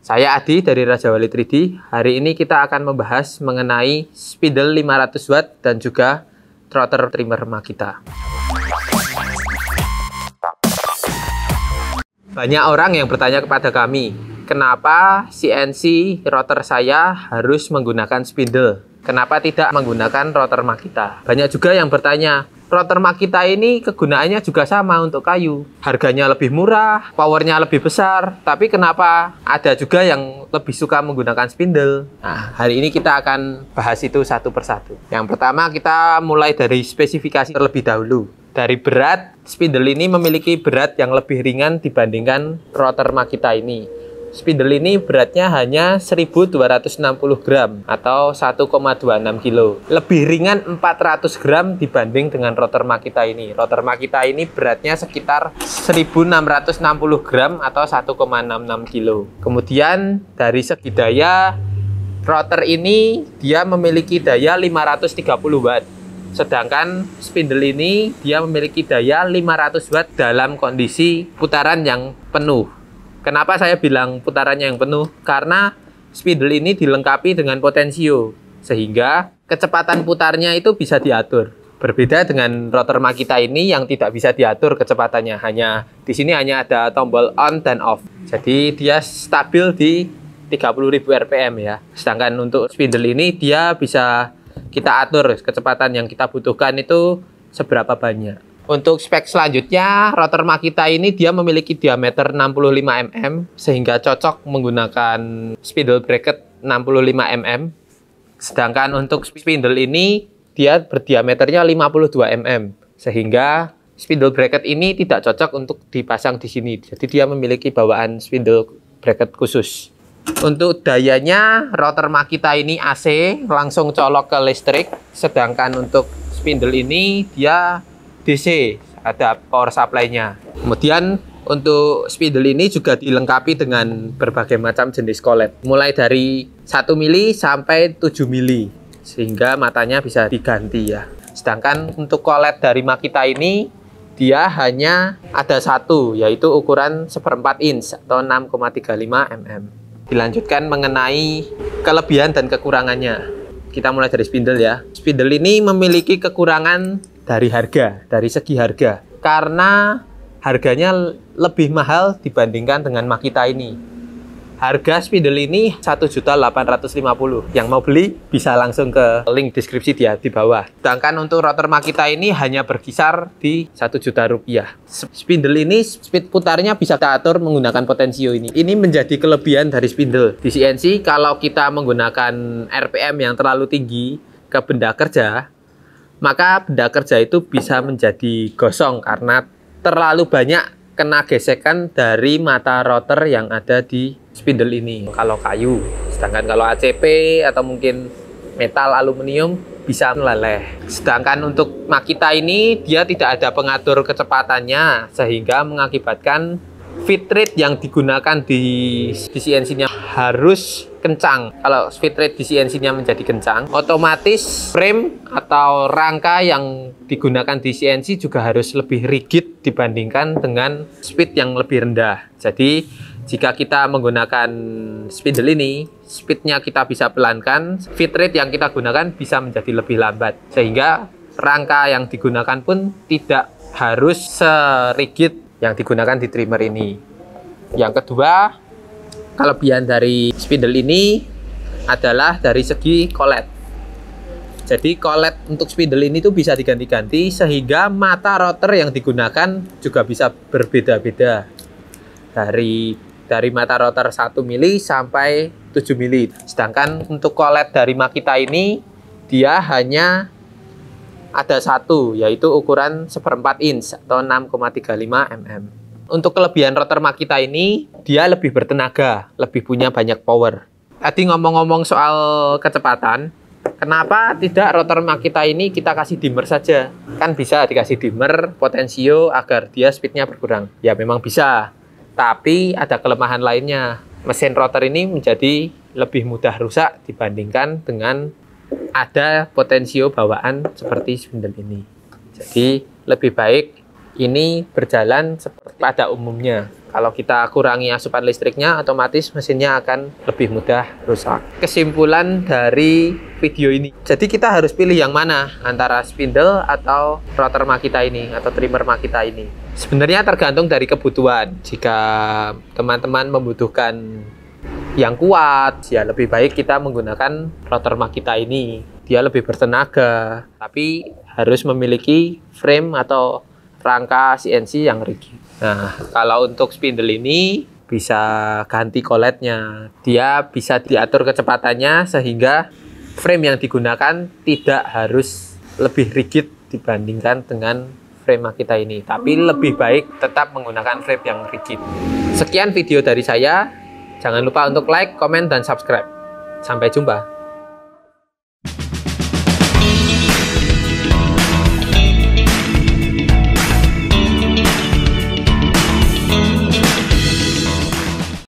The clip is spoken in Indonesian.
Saya Adi dari Raja Wali 3D. Hari ini kita akan membahas mengenai spindle 500 watt dan juga rotor trimmer Makita. Banyak orang yang bertanya kepada kami, kenapa CNC rotor saya harus menggunakan spindle? Kenapa tidak menggunakan rotor Makita? Banyak juga yang bertanya, rotor Makita ini kegunaannya juga sama untuk kayu. Harganya lebih murah, powernya lebih besar, tapi kenapa ada juga yang lebih suka menggunakan spindle? Nah, hari ini kita akan bahas itu satu persatu. Yang pertama kita mulai dari spesifikasi terlebih dahulu. Dari berat, spindle ini memiliki berat yang lebih ringan dibandingkan rotor Makita ini. Spindle ini beratnya hanya 1260 gram atau 1,26 kilo. Lebih ringan 400 gram dibanding dengan rotor Makita ini. Rotor Makita ini beratnya sekitar 1660 gram atau 1,66 kilo. Kemudian dari segi daya, rotor ini dia memiliki daya 530 watt. Sedangkan spindle ini dia memiliki daya 500 watt dalam kondisi putaran yang penuh. Kenapa saya bilang putarannya yang penuh? Karena spindle ini dilengkapi dengan potensio, sehingga kecepatan putarnya itu bisa diatur. Berbeda dengan rotor Makita ini yang tidak bisa diatur kecepatannya. Di sini hanya ada tombol on dan off. Jadi dia stabil di 30.000 rpm ya. Sedangkan untuk spindle ini dia bisa kita atur kecepatan yang kita butuhkan itu seberapa banyak. Untuk spek selanjutnya, rotor Makita ini dia memiliki diameter 65 mm sehingga cocok menggunakan spindle bracket 65 mm. Sedangkan untuk spindle ini dia berdiameternya 52 mm sehingga spindle bracket ini tidak cocok untuk dipasang di sini. Jadi dia memiliki bawaan spindle bracket khusus. Untuk dayanya, rotor Makita ini AC langsung colok ke listrik, sedangkan untuk spindle ini dia DC, ada power supply-nya. Kemudian untuk spindle ini juga dilengkapi dengan berbagai macam jenis collet, mulai dari 1 mili sampai 7 mili, sehingga matanya bisa diganti ya. Sedangkan untuk collet dari Makita ini dia hanya ada satu, yaitu ukuran 1/4 inch atau 6,35 mm. Dilanjutkan mengenai kelebihan dan kekurangannya. Kita mulai dari spindle ya. Spindle ini memiliki kekurangan dari segi harga. Karena harganya lebih mahal dibandingkan dengan Makita ini. Harga spindle ini 1.850.000. Yang mau beli bisa langsung ke link deskripsi dia di bawah. Sedangkan untuk rotor Makita ini hanya berkisar di 1 juta rupiah. Spindle ini speed putarnya bisa kita atur menggunakan potensio ini. Ini menjadi kelebihan dari spindle. Di CNC kalau kita menggunakan RPM yang terlalu tinggi ke benda kerja, maka benda kerja itu bisa menjadi gosong karena terlalu banyak kena gesekan dari mata rotor yang ada di spindle ini. Kalau kayu, sedangkan kalau ACP atau mungkin metal aluminium bisa meleleh. Sedangkan untuk Makita ini dia tidak ada pengatur kecepatannya sehingga mengakibatkan feed rate yang digunakan di CNC-nya harus kencang. Kalau feed rate di CNC-nya menjadi kencang, otomatis frame atau rangka yang digunakan di CNC juga harus lebih rigid dibandingkan dengan speed yang lebih rendah. Jadi jika kita menggunakan spindle ini, speednya kita bisa pelankan, feed rate yang kita gunakan bisa menjadi lebih lambat, sehingga rangka yang digunakan pun tidak harus serigid yang digunakan di trimmer ini. Yang kedua, kelebihan dari spindle ini adalah dari segi collet. Jadi collet untuk spindle ini tuh bisa diganti-ganti sehingga mata rotor yang digunakan juga bisa berbeda-beda. Dari mata rotor 1 mili sampai 7 mili. Sedangkan untuk collet dari Makita ini dia hanya ada satu, yaitu ukuran 1/4 inch atau 6,35 mm. Untuk kelebihan rotor Makita ini, dia lebih bertenaga, lebih punya banyak power. Tadi ngomong-ngomong soal kecepatan, kenapa tidak rotor Makita ini kita kasih dimmer saja? Kan bisa dikasih dimmer, potensio agar dia speednya berkurang. Ya memang bisa, tapi ada kelemahan lainnya. Mesin rotor ini menjadi lebih mudah rusak dibandingkan dengan ada potensio bawaan seperti spindle ini. Jadi lebih baik ini berjalan seperti pada umumnya. Kalau kita kurangi asupan listriknya, otomatis mesinnya akan lebih mudah rusak. Kesimpulan dari video ini, jadi kita harus pilih yang mana antara spindle atau rotor Makita ini atau trimmer Makita ini. Sebenarnya tergantung dari kebutuhan. Jika teman-teman membutuhkan yang kuat, ya lebih baik kita menggunakan rotor Makita ini. Dia lebih bertenaga, tapi harus memiliki frame atau rangka CNC yang rigid. Nah, kalau untuk spindle ini bisa ganti koletnya. Dia bisa diatur kecepatannya sehingga frame yang digunakan tidak harus lebih rigid dibandingkan dengan frame Makita ini. Tapi lebih baik tetap menggunakan frame yang rigid. Sekian video dari saya. Jangan lupa untuk like, komen, dan subscribe. Sampai jumpa.